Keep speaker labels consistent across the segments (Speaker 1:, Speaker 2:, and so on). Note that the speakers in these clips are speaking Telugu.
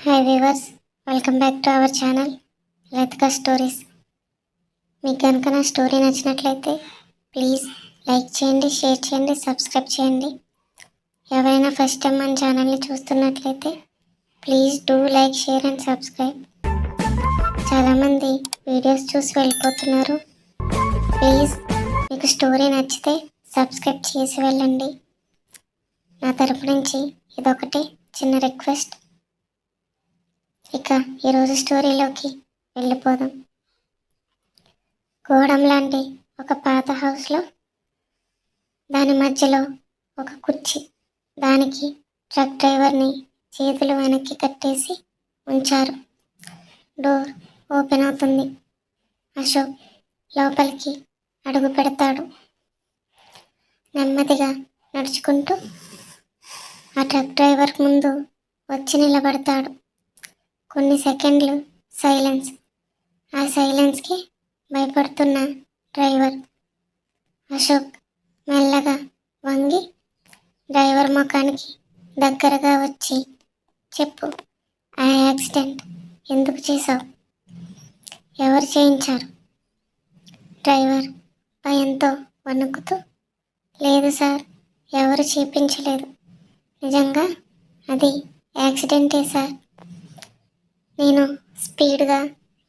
Speaker 1: Hi viewers, welcome back to our channel Latika stories. మీకు కనుక నా స్టోరీ నచ్చినట్లయితే ప్లీజ్ లైక్ చేయండి, షేర్ చేయండి, సబ్స్క్రైబ్ చేయండి. ఎవరైనా ఫస్ట్ టైం మన ఛానల్ని చూస్తున్నట్లయితే please do like, share and subscribe. చాలామంది వీడియోస్ చూసి వెళ్ళిపోతున్నారు. ప్లీజ్ మీకు స్టోరీ నచ్చితే సబ్స్క్రైబ్ చేసి వెళ్ళండి. నా తరపు నుంచి ఇదొకటి చిన్న రిక్వెస్ట్. ఇక ఈరోజు స్టోరీలోకి వెళ్ళిపోదాం. గోడం లాంటి ఒక పాత హౌస్లో దాని మధ్యలో ఒక కుర్చీ, దానికి ట్రక్ డ్రైవర్ని చేతులు వెనక్కి కట్టేసి ఉంచారు. డోర్ ఓపెన్ అవుతుంది. అశోక్ లోపలికి అడుగు పెడతాడు. నెమ్మదిగా నడుచుకుంటూ ఆ ట్రక్ డ్రైవర్ ముందు వచ్చి నిలబడతాడు. కొన్ని సెకండ్లు సైలెన్స్. ఆ సైలెన్స్కి భయపడుతున్న డ్రైవర్ అశోక్ మెల్లగా వంగి డ్రైవర్ ముఖానికి దగ్గరగా వచ్చి, చెప్పు, ఆ యాక్సిడెంట్ ఎందుకు చేశావు? ఎవరు చేయించారు? డ్రైవర్ భయంతో వణుకుతూ, లేదు సార్, ఎవరు చేయించలేదు. నిజంగా అది యాక్సిడెంటే సార్. నేను స్పీడ్గా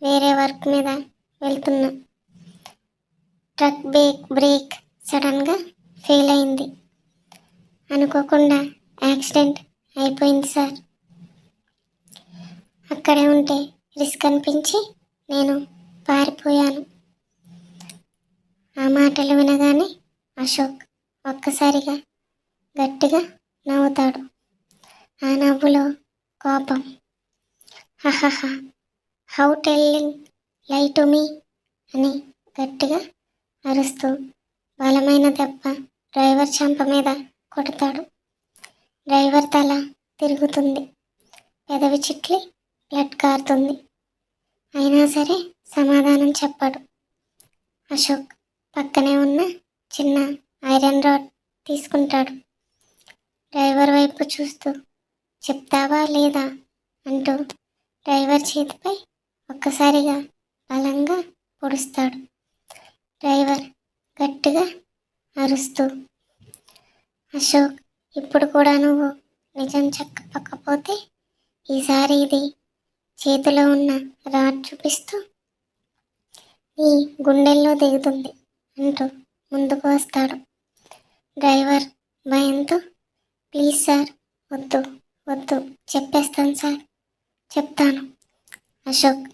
Speaker 1: వేరే వర్క్ మీద వెళ్తున్నా. ట్రక్ బ్రేక్ సడన్గా ఫెయిల్ అయింది. అనుకోకుండా యాక్సిడెంట్ అయిపోయింది సార్. అక్కడే ఉంటే రిస్క్ అనిపించి నేను పారిపోయాను. ఆ మాటలు వినగానే అశోక్ ఒక్కసారిగా గట్టిగా నవ్వుతాడు. ఆ నవ్వులో కోపం. హహహ, హౌ టెల్లింగ్ లై టు మీ అని గట్టిగా అరుస్తూ బలమైన దెబ్బ డ్రైవర్ చెంప మీద కొడతాడు. డ్రైవర్ తల తిరుగుతుంది. పెదవి చిట్లి బ్లడ్ కారుతుంది. అయినా సరే సమాధానం చెప్పాడు. అశోక్ పక్కనే ఉన్న చిన్న ఐరన్ రాడ్ తీసుకుంటాడు. డ్రైవర్ వైపు చూస్తూ, చెప్తావా లేదా అంటూ డ్రైవర్ చేతిపై ఒక్కసారిగా బలంగా పొడుస్తాడు. డ్రైవర్ గట్టిగా అరుస్తూ, అశోక్, ఇప్పుడు కూడా నువ్వు నిజం చెప్పకపోతే ఈసారి ఇది చేతిలో ఉన్న రాడ్ చూపిస్తూ నీ గుండెల్లో దిగుతుంది అంటూ ముందుకు వస్తాడు. డ్రైవర్ భయంతో, ప్లీజ్ సార్, వద్దు వద్దు, చెప్పేస్తాను సార్, చెప్తాను. అశోక్,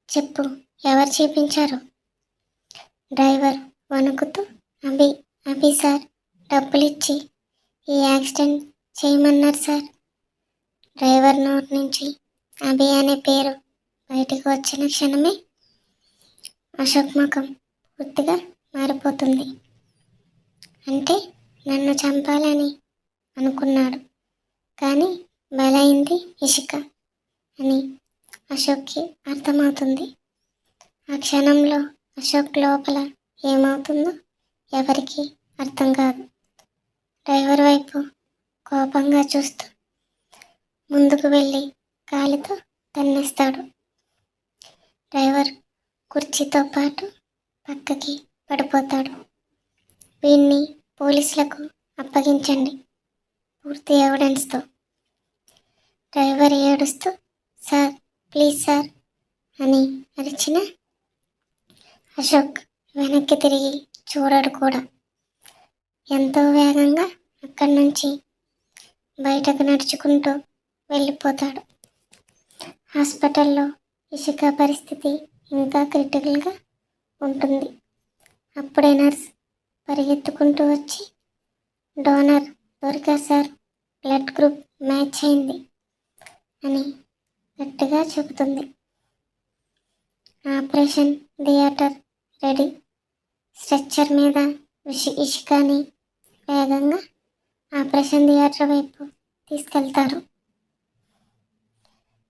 Speaker 1: చెప్పు, ఎవరు చేయించారు? డ్రైవర్ వణుకుతూ, అభి సార్, డబ్బులిచ్చి ఈ యాక్సిడెంట్ చేయమన్నారు సార్. డ్రైవర్ నోటి నుంచి అభి అనే పేరు బయటకు వచ్చిన క్షణమే అశోక్ ముఖం పూర్తిగా మారిపోతుంది. అంటే నన్ను చంపాలని అనుకున్నాడు, కానీ బలైంది ఇషిక అని అశోక్కి అర్థమవుతుంది. ఆ క్షణంలో అశోక్ లోపల ఏమవుతుందో ఎవరికి అర్థం కాదు. డ్రైవర్ వైపు కోపంగా చూస్తూ ముందుకు వెళ్ళి కాలితో తన్నేస్తాడు. డ్రైవర్ కుర్చీతో పాటు పక్కకి పడిపోతాడు. వీణ్ణి పోలీసులకు అప్పగించండి పూర్తి ఎవిడెన్స్తో. డ్రైవర్ ఏడుస్తూ, సార్, ప్లీజ్ సార్ అని అరిచిన అశోక్ వెనక్కి తిరిగి చూడడు కూడా. ఎంతో వేగంగా అక్కడి నుంచి బయటకు నడుచుకుంటూ వెళ్ళిపోతాడు. హాస్పిటల్లో ఇషిక పరిస్థితి ఇంకా క్రిటికల్గా ఉంటుంది. అప్పుడే నర్స్ పరిగెత్తుకుంటూ వచ్చి, డోనర్ దొరికారు సార్, బ్లడ్ గ్రూప్ మ్యాచ్ అయింది అని గట్టిగా చెబుతుంది. Operation theatre ready. స్ట్రెచ్చర్ మీద ఇషికాని వేగంగా ఆపరేషన్ థియేటర్ వైపు తీసుకెళ్తారు.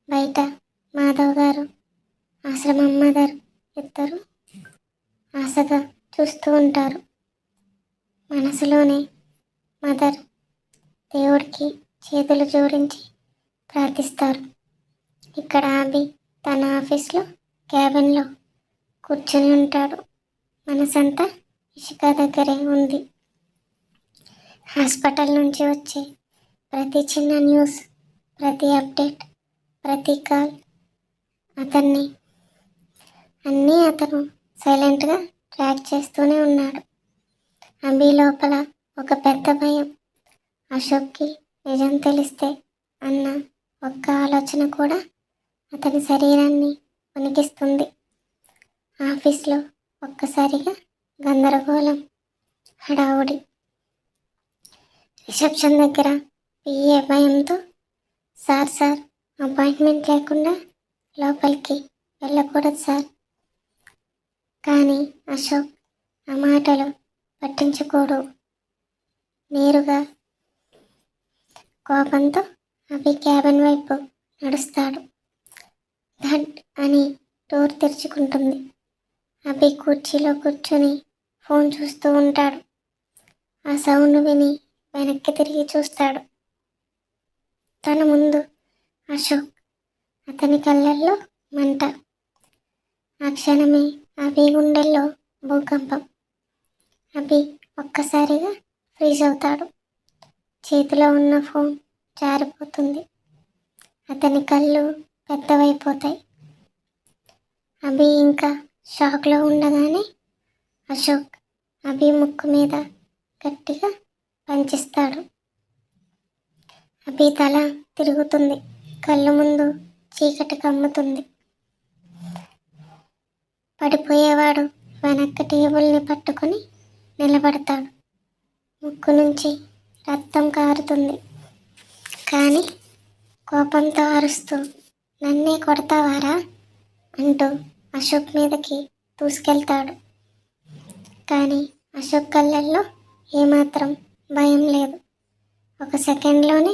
Speaker 1: బయట మాధవ్ గారు, ఆశ్రమం మదర్ ఇద్దరు ఆశగా చూస్తూ ఉంటారు. మనసులోనే మదర్ దేవుడికి చేతులు జోడించి ప్రార్థిస్తారు. ఇక్కడ అభి తన ఆఫీస్లో క్యాబిన్లో కూర్చొని ఉంటాడు. మనసంతా ఇషిక దగ్గరే ఉంది. హాస్పిటల్ నుంచి వచ్చే ప్రతి చిన్న న్యూస్, ప్రతి అప్డేట్, ప్రతి కాల్ అతన్ని అతను సైలెంట్గా ట్రాక్ చేస్తూనే ఉన్నాడు. అభి లోపల ఒక పెద్ద భయం. అశోక్కి నిజం తెలిస్తే అన్న ఒక్క ఆలోచన కూడా అతని శరీరాన్ని వణికిస్తుంది. ఆఫీస్లో ఒక్కసారిగా గందరగోళం, హడావుడి. రిసెప్షన్ దగ్గర పిఏ భయంతో సార్ అపాయింట్మెంట్ లేకుండా లోపలికి వెళ్ళకూడదు సార్. కానీ అశోక్ ఆ మాటలు పట్టించుకోడు. నేరుగా కోపంతో అభి క్యాబిన్ వైపు నడుస్తాడు. ధడ్ అని డోర్ తెరుచుకుంటుంది. అభి కుర్చీలో కూర్చొని ఫోన్ చూస్తూ ఉంటాడు. ఆ సౌండ్ విని వెనక్కి తిరిగి చూస్తాడు. తన ముందు అశోక్, అతని కళ్ళల్లో మంట. ఆ క్షణమే అభి గుండెల్లో భూకంపం. అభి ఒక్కసారిగా ఫ్రీజ్ అవుతాడు. చేతిలో ఉన్న ఫోన్ జారిపోతుంది. అతని కళ్ళు పెద్దవైపోతాయి. అభి ఇంకా షాక్లో ఉండగానే అశోక్ అభి ముక్కు మీద గట్టిగా పంచిస్తాడు. అభి తల తిరుగుతుంది. కళ్ళు ముందు చీకటి కమ్ముతుంది. పడిపోయేవాడు వెనక్కి టేబుల్ని పట్టుకొని నిలబడతాడు. ముక్కు నుంచి రక్తం కారుతుంది. కానీ కోపంతో అరుస్తూ, నన్నే కొడతావారా అంటూ అశోక్ మీదకి దూసుకెళ్తాడు. కానీ అశోక్ కళ్ళల్లో ఏమాత్రం భయం లేదు. ఒక సెకండ్లోనే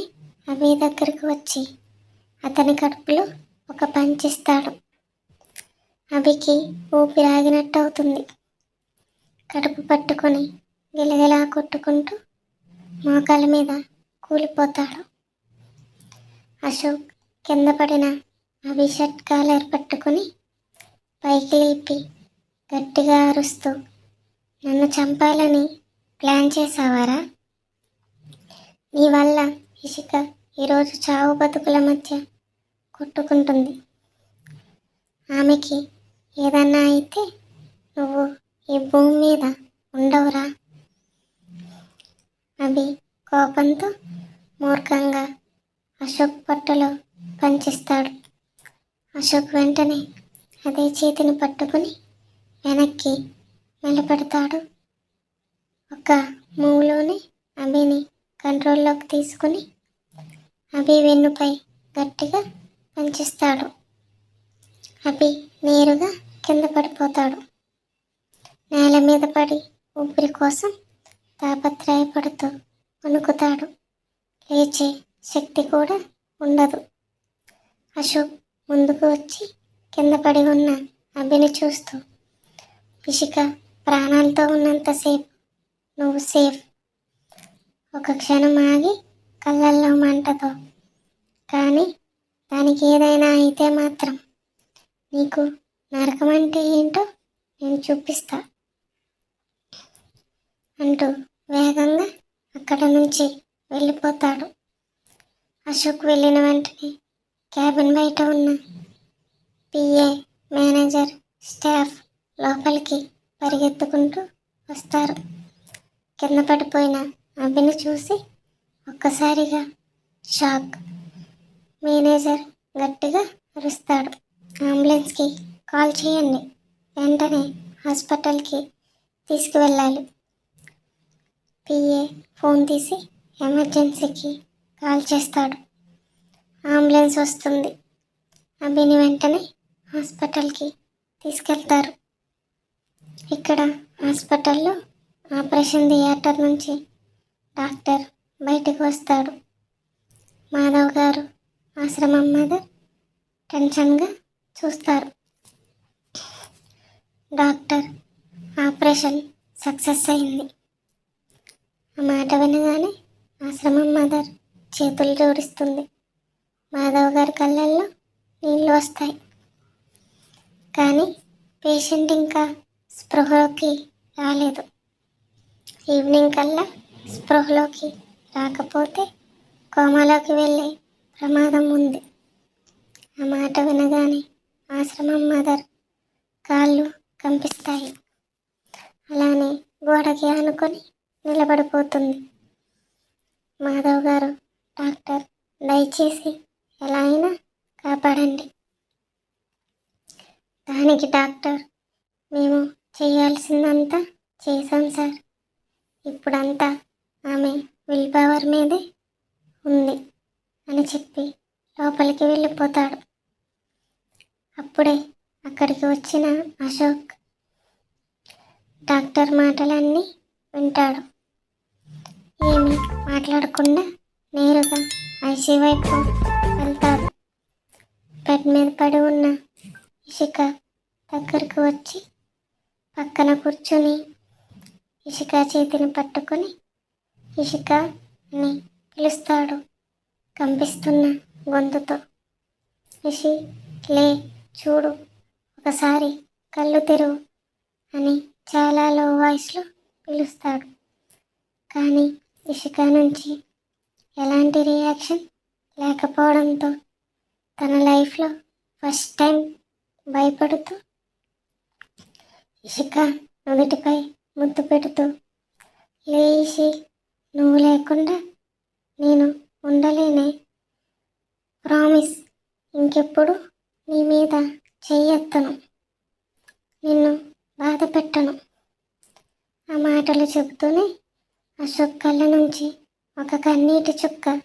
Speaker 1: అభి దగ్గరకు వచ్చి అతని కడుపులో ఒక పంచిస్తాడు. అభికి ఊపిరాగినట్టు అవుతుంది. కడుపు పట్టుకొని గిలగిలా కొట్టుకుంటూ మోకాల మీద కూలిపోతాడు. అశోక్ కింద పడిన అభి షర్ట్ కాలర్ పట్టుకుని పైకి లేపి గట్టిగా అరుస్తూ, నన్ను చంపాలని ప్లాన్ చేసావారా? నీ వల్ల ఇషిక ఈరోజు చావు బతుకుల మధ్య కొట్టుకుంటుంది. ఆమెకి ఏదన్నా అయితే నువ్వు ఈ భూమి మీద ఉండవురా. అభి కోపంతో మూర్ఖంగా అశోక్ పట్టులో పంచిస్తాడు. అశోక్ వెంటనే అదే చేతిని పట్టుకుని వెనక్కి నిలబెడతాడు. ఒక మూవ్లోనే అభిని కంట్రోల్లోకి తీసుకుని అభి వెన్నుపై గట్టిగా పంచిస్తాడు. అభి నేరుగా కింద పడిపోతాడు. నేల మీద పడి ఊపిరి కోసం తాపత్రయపడుతూ వణుకుతాడు. లేచే శక్తి కూడా ఉండదు. అశోక్ ముందుకు వచ్చి కింద పడి ఉన్న అభిని చూస్తూ, ఇషిక ప్రాణాలతో ఉన్నంతసేపు నువ్వు సేఫ్. ఒక క్షణం ఆగి కళ్ళల్లో మంటతో, కానీ దానికి ఏదైనా అయితే మాత్రం నీకు నరకం అంటే ఏంటో నేను చూపిస్తా అంటూ వేగంగా అక్కడ నుంచి వెళ్ళిపోతాడు. అశోక్ వెళ్ళిన వెంటనే క్యాబిన్ బయట ఉన్న పిఏ, మేనేజర్, స్టాఫ్ లోపలికి పరిగెత్తుకుంటూ వస్తారు. కింద పడిపోయిన అభిని చూసి ఒక్కసారిగా షాక్. మేనేజర్ గట్టిగా అరుస్తాడు, అంబులెన్స్కి కాల్ చేయండి, వెంటనే హాస్పిటల్కి తీసుకువెళ్ళాలి. పిఏ ఫోన్ తీసి ఎమర్జెన్సీకి కాల్ చేస్తాడు. అంబులెన్స్ వస్తుంది. అభిని వెంటనే హాస్పిటల్కి తీసుకెళ్తారు. ఇక్కడ హాస్పిటల్లో ఆపరేషన్ థియేటర్ నుంచి డాక్టర్ బయటకు వస్తాడు. మాధవ్ గారు, ఆశ్రమం మదర్ టెన్షన్గా చూస్తారు. డాక్టర్, ఆపరేషన్ సక్సెస్ అయింది. ఆ మాట వినగానే ఆశ్రమం మదర్ చేతులు జోడిస్తుంది. మాధవ్ గారి కళ్ళల్లో నీళ్ళు వస్తాయి. కానీ పేషెంట్ ఇంకా స్పృహలోకి రాలేదు. ఈవినింగ్ కల్లా స్పృహలోకి రాకపోతే కోమాలోకి వెళ్ళే ప్రమాదం ఉంది. ఆ మాట వినగానే ఆశ్రమం మదర్ కాళ్ళు కంపిస్తాయి. అలానే గోడకి ఆనుకొని నిలబడిపోతుంది. మాధవ్ గారు, డాక్టర్ దయచేసి ఎలా అయినా కాపాడండి. దానికి డాక్టర్, మేము చేయాల్సిందంతా చేశాం సార్, ఇప్పుడంతా ఆమె విల్ పవర్ మీదే ఉంది అని చెప్పి లోపలికి వెళ్ళిపోతాడు. అప్పుడే అక్కడికి వచ్చిన అశోక్ డాక్టర్ మాటలన్నీ వింటాడు. ఏమీ మాట్లాడకుండా నేరుగా ఐసీ వైపు వెళ్తాడు. బెడ్ మీద పడి ఉన్న ఇషిక దగ్గరకు వచ్చి పక్కన కూర్చుని ఇషిక చేతిని పట్టుకొని ఇషిక అని పిలుస్తాడు కంపిస్తున్న గొంతుతో. ఇషి, లే, చూడు, ఒకసారి కళ్ళు తెరువు అని చాలా లో వాయిస్లో పిలుస్తాడు. కానీ ఇషిక నుంచి ఎలాంటి రియాక్షన్ లేకపోవడంతో తన లైఫ్లో ఫస్ట్ టైం భయపడుతూ ఇషిక నుదుటిపై ముద్దు పెడుతూ, లే ఇషి, నువ్వు లేకుండా నేను ఉండలేనే, ప్రామిస్, ఇంకెప్పుడు నీ మీద చెయ్యెత్తను, నిన్ను బాధ పెట్టను. ఆ మాటలు చెబుతూనే అశోక్ కళ్ళ నుంచి ఒక కన్నీటి చుక్క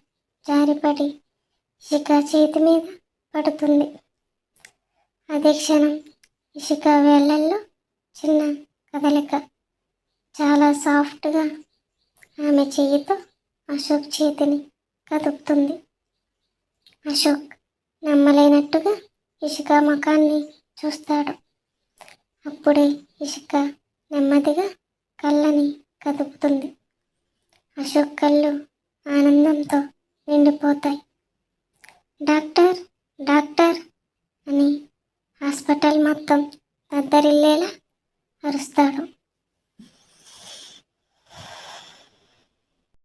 Speaker 1: జారిపడి ఇషిక చేతి మీద పడుతుంది. అదే క్షణం ఇషిక వేళ్లల్లో చిన్న కదలిక. చాలా సాఫ్ట్గా ఆమె చెయ్యితో అశోక్ చేతిని కదుపుతుంది. అశోక్ నమ్మలేనట్టుగా ఇషిక ముఖాన్ని చూస్తాడు. అప్పుడే ఇషిక నెమ్మదిగా కళ్ళని కదుపుతుంది. అశోక్ కళ్ళు ఆనందంతో నిండిపోతాయి. డాక్టర్, డాక్టర్ అని హాస్పిటల్ మొత్తం దద్దరిల్లేలా అరుస్తాడు.